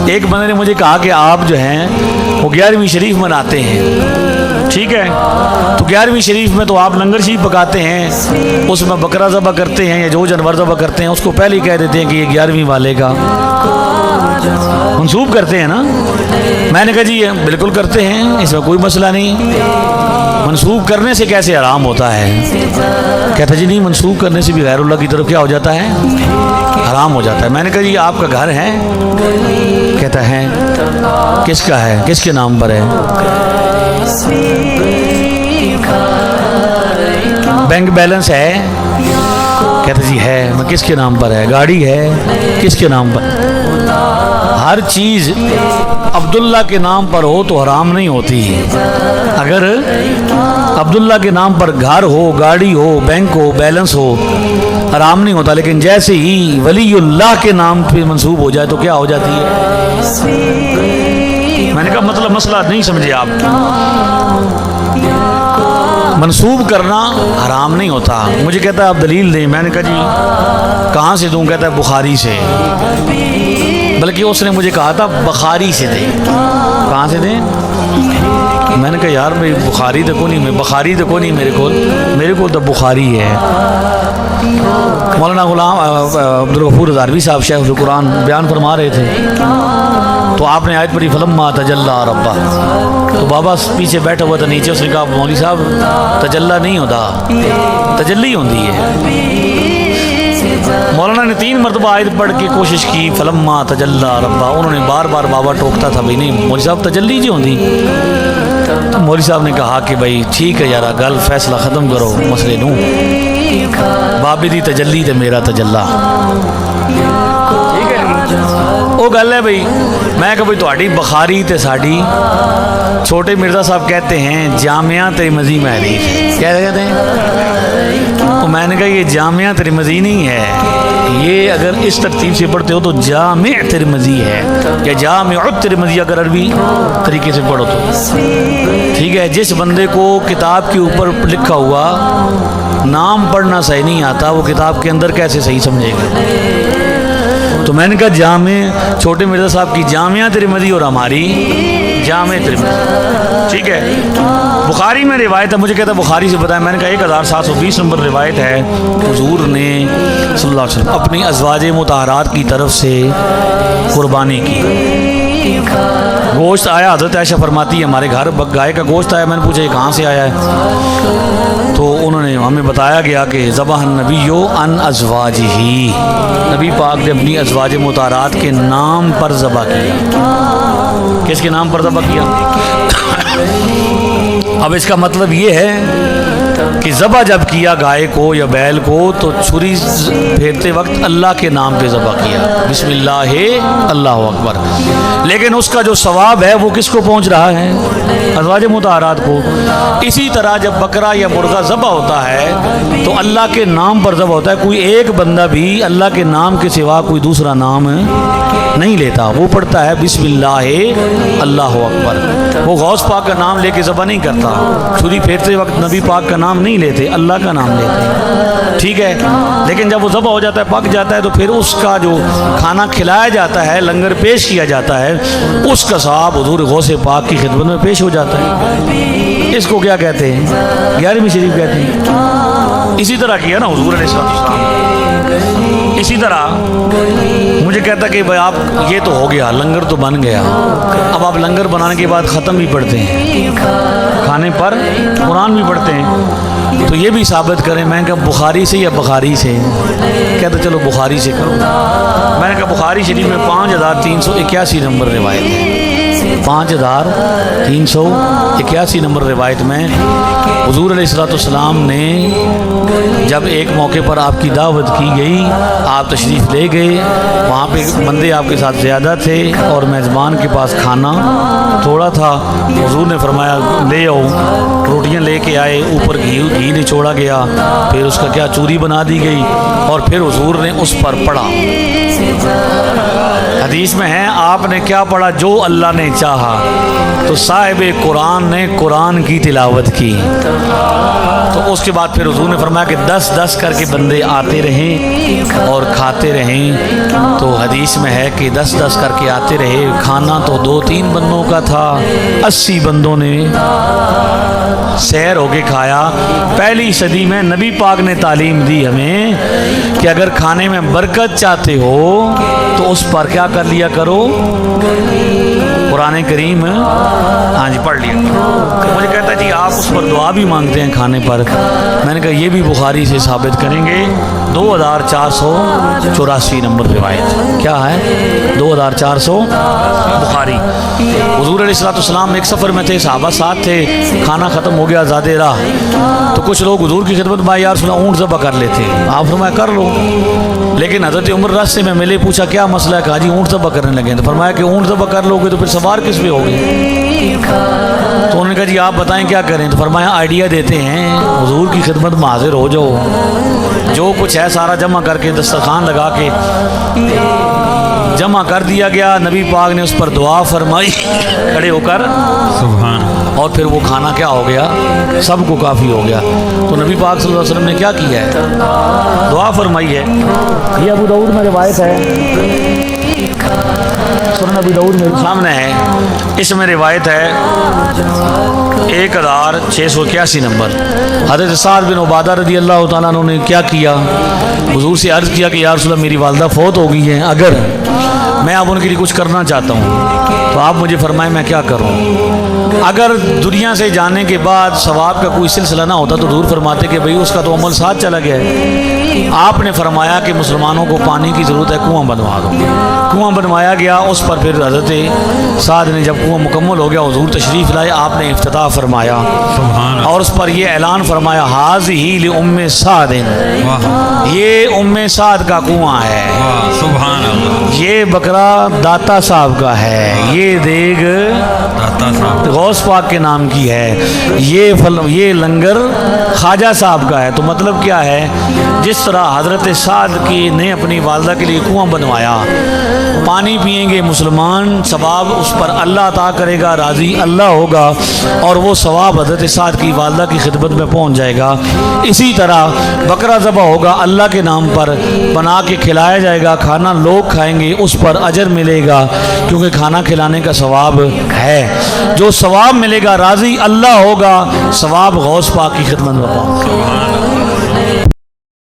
ایک بندے نے مجھے کہا کہ آپ جو ہیں وہ 11ویں شریف مناتے ہیں، ٹھیک ہے، تو 11ویں شریف میں تو آپ لنگر شریف پکاتے ہیں، اس میں بکرا ذبح کرتے ہیں یا جو جانور ذبح کرتے ہیں اس کو پہلے ہی کہہ دیتے ہیں کہ یہ 11ویں والے کا منسوب کرتے ہیں نا۔ میں نے کہا جی بالکل کرتے ہیں، اس میں کوئی مسئلہ نہیں، منسوب کرنے سے کیسے حرام ہوتا ہے؟ کہتا جی نہیں، منسوب کرنے سے بھی غیر اللہ کی طرف کیا ہو جاتا ہے؟ حرام ہو جاتا ہے۔ میں نے کہا جی آپ کا گھر ہے؟ کہتا ہے کس کا ہے، کس کے نام پر ہے؟ بینک بیلنس ہے؟ کہتا جی ہے۔ میں کس کے نام پر ہے؟ گاڑی ہے؟ کس کے نام پر؟ ہر چیز عبداللہ کے نام پر ہو تو حرام نہیں ہوتی۔ اگر عبداللہ کے نام پر گھر ہو، گاڑی ہو، بینک ہو، بیلنس ہو، حرام نہیں ہوتا، لیکن جیسے ہی ولی اللہ کے نام پہ منسوب ہو جائے تو کیا ہو جاتی ہے؟ میں نے کہا مطلب مسئلہ نہیں سمجھے آپ، منسوب کرنا حرام نہیں ہوتا۔ مجھے کہتا ہے آپ دلیل دیں۔ میں نے کہا جی کہاں سے دوں؟ کہتا ہے بخاری سے، بلکہ اس نے مجھے کہا تھا بخاری سے دیں۔ کہاں سے دیں؟ میں نے کہا یار میں بخاری تو کو نہیں، میں بخاری تو کو نہیں، میرے کو تو بخاری ہے۔ مولانا غلام عبدالغفور ہزاروی صاحب شیخ القرآن بیان فرما رہے تھے، تو آپ نے آیت پڑھی فلما تجلی ربہ، تو بابا پیچھے بیٹھا ہوا تھا نیچے، اس نے کہا مولوی صاحب تجلی نہیں ہوتا، تجلی ہوتی ہے۔ مولانا نے 3 مرتبہ آیت پڑھ کے کوشش کی فلما تجلی ربہ، انہوں نے بار بار بابا ٹوکتا تھا بھائی نہیں مولوی صاحب تجلی جی ہوتی۔ تو مولوی صاحب نے کہا کہ بھائی ٹھیک ہے یار گل فیصلہ ختم کرو مسئلے نوں، بابے دی تجلی تے میرا تجلا، ٹھیک ہے وہ گل ہے بھائی۔ میں کہا بھائی تہاڈی بخاری تے ساڈی، چھوٹے مرزا صاحب کہتے ہیں جامعہ ترمذی میں حدیث، کیا کہتے ہیں؟ تو میں نے کہا یہ جامعہ ترمذی نہیں ہے، یہ اگر اس ترتیب سے پڑھتے ہو تو جامع ترمذی ہے، یا جامع ترمذی اگر عربی طریقے سے پڑھو تو، ٹھیک ہے۔ جس بندے کو کتاب کے اوپر لکھا ہوا نام پڑھنا صحیح نہیں آتا، وہ کتاب کے اندر کیسے صحیح سمجھے گا؟ تو میں نے کہا جامع چھوٹے مرزا صاحب کی جامعہ ترمذی اور ہماری جامع ترمذی، ٹھیک ہے۔ بخاری میں روایت ہے، مجھے کہتا ہے بخاری سے بتایا، میں نے کہا 1720 نمبر روایت ہے، حضور نے صلی اللہ علیہ وسلم اپنی ازواج مطہرات کی طرف سے قربانی کی، گوشت آیا، حضرت عائشہ فرماتی ہے ہمارے گھر گائے کا گوشت آیا، میں نے پوچھا یہ کہاں سے آیا ہے؟ تو انہوں نے ہمیں بتایا گیا کہ ذبح النبی عن ازواجہ، نبی پاک نے اپنی ازواج مطہرات کے نام پر ذبح کیا۔ کس کے نام پر ذبح کیا؟ اب اس کا مطلب یہ ہے کہ ذبح جب کیا گائے کو یا بیل کو تو چھری پھیرتے وقت اللہ کے نام پہ ذبح کیا، بسم اللہ اللہ اکبر، لیکن اس کا جو ثواب ہے وہ کس کو پہنچ رہا ہے؟ ازواج مطہرات کو۔ اسی طرح جب بکرا یا مرغا ذبح ہوتا ہے تو اللہ کے نام پر ذبح ہوتا ہے، کوئی ایک بندہ بھی اللہ کے نام کے سوا کوئی دوسرا نام نہیں لیتا، وہ پڑھتا ہے بسم اللہ اللہ اکبر، وہ غوث پاک کا نام لے کے ذبح نہیں کرتا، چھری پھیرتے وقت نبی پاک کا نام نہیں لیتے، اللہ کا نام لیتے، ٹھیک ہے۔ لیکن جب وہ ذبح ہو جاتا ہے، پک جاتا ہے، تو پھر اس کا جو کھانا کھلایا جاتا ہے، لنگر پیش کیا جاتا ہے، اس کا ثواب حضور غوث پاک کی خدمت میں پیش ہو جاتا ہے۔ اس کو کیا کہتے ہیں؟ 11ویں شریف کہتے ہیں۔ اسی طرح کیا نا حضور علیہ السلام، اسی طرح مجھے کہتا کہ بھائی آپ یہ تو ہو گیا، لنگر تو بن گیا، اب آپ لنگر بنانے کے بعد ختم بھی پڑھتے ہیں، کھانے پر قرآن بھی پڑھتے ہیں، تو یہ بھی ثابت کریں۔ میں نے کہا بخاری سے یا بخاری سے؟ کہتا چلو بخاری سے کرو۔ میں نے کہا بخاری شریف میں 5381 نمبر روایت ہے، 5381 نمبر روایت میں حضور علیہ السلام نے جب ایک موقع پر آپ کی دعوت کی گئی، آپ تشریف لے گئے، وہاں پہ بندے آپ کے ساتھ زیادہ تھے اور میزبان کے پاس کھانا تھوڑا تھا، حضور نے فرمایا لے آؤ، روٹیاں لے کے آئے، اوپر گھی نچوڑا گیا، پھر اس کا کیا چوری بنا دی گئی، اور پھر حضور نے اس پر پڑھا حدیث میں ہے آپ نے کیا پڑھا؟ جو اللہ نے چاہا. تو صاحب قرآن نے قرآن کی تلاوت کی. تو اس کے بعد پھر حضور نے فرمایا کہ 10 کر کے بندے آتے رہیں اور کھاتے رہیں. تو حدیث میں ہے کہ 10 کر کے آتے رہے. کھانا تو 2-3 بندوں کا تھا, 80 بندوں نے سیر ہو کے کھایا. پہلی صدی میں نبی پاک نے تعلیم دی ہمیں کہ اگر کھانے میں برکت چاہتے ہو تو اس پر کیا کر لیا کرو؟ قرآن کریم ہاں جی پڑھ لیا. مجھے کہتا ہے جی آپ اس پر دعا بھی مانگتے ہیں کھانے پر. میں نے کہا یہ بھی بخاری سے ثابت کریں گے. 2484 نمبر روایت کیا ہے؟ 2400 بخاری. حضور علیہ الصلوۃ والسلام ایک سفر میں تھے, صحابہ ساتھ تھے, کھانا ختم ہو گیا زیادہ راہ. تو کچھ لوگ حضور کی خدمت میں یا رسول اللہ اونٹ ذبح کر لیتے. آپ فرمایا کر لو. لیکن حضرت عمر راستے میں ملے, پوچھا کیا مسئلہ ہے؟ کہا جی اونٹ ذبح کرنے لگے. تو فرمایا کہ اونٹ ذبح کر لو گے تو پھر سوار کس پہ ہوگی؟ تو انہوں نے کہا جی آپ بتائیں کیا کریں؟ تو فرمایا آئیڈیا دیتے ہیں, حضور کی خدمت میں حاضر ہو جاؤ, جو کچھ ہے سارا جمع کر کے دسترخوان لگا کے جمع کر دیا گیا. نبی پاک نے اس پر دعا فرمائی کھڑے ہو کر سبحان, اور پھر وہ کھانا کیا ہو گیا؟ سب کو کافی ہو گیا. تو نبی پاک صلی اللہ علیہ وسلم نے کیا کیا ہے؟ دعا فرمائی ہے. یہ ابو داؤد میں روایت ہے, سنن ابی داؤد میرے سامنے ہے. اس میں روایت ہے 1681 نمبر. حضرت سعد بن عبادہ رضی اللہ تعالیٰ عنہ نے کیا کیا؟ حضور سے عرض کیا کہ یا رسول اللہ میری والدہ فوت ہو گئی ہیں, اگر میں اب ان کے لیے کچھ کرنا چاہتا ہوں تو آپ مجھے فرمائیں میں کیا کروں. اگر دنیا سے جانے کے بعد ثواب کا کوئی سلسلہ نہ ہوتا تو حضور فرماتے کہ بھئی اس کا تو عمل ساتھ چلا گیا ہے. آپ نے فرمایا کہ مسلمانوں کو پانی کی ضرورت ہے, کنواں بنوا دو. کنواں بنوایا گیا. اس پر پھر حضرت سعد نے جب کنواں مکمل ہو گیا حضور تشریف لائے, آپ نے افتتاح فرمایا اور اس پر یہ اعلان فرمایا ہاذہ لأم سعد, یہ ام سعد کا کنواں ہے. سبحان اللہ. یہ بکرا داتا صاحب کا ہے, یہ دیگ داتا صاحب غوث پاک کے نام کی ہے, یہ لنگر خواجہ صاحب کا ہے. تو مطلب کیا ہے؟ جس طرح حضرت سعد کی نے اپنی والدہ کے لیے کنواں بنوایا, پانی پئیں گے مسلمان, ثواب اس پر اللہ عطا کرے گا, راضی اللہ ہوگا, اور وہ ثواب حضرت سعد کی والدہ کی خدمت میں پہنچ جائے گا. اسی طرح بکرا ذبح ہوگا اللہ کے نام پر, بنا کے کھلایا جائے گا, کھانا لوگ کھائیں گے, اس پر اجر ملے گا کیونکہ کھانا کھلانے کا ثواب ہے. جو ثواب ملے گا راضی اللہ ہوگا, ثواب غوث پاک کی خدمت میں پہنچے گا.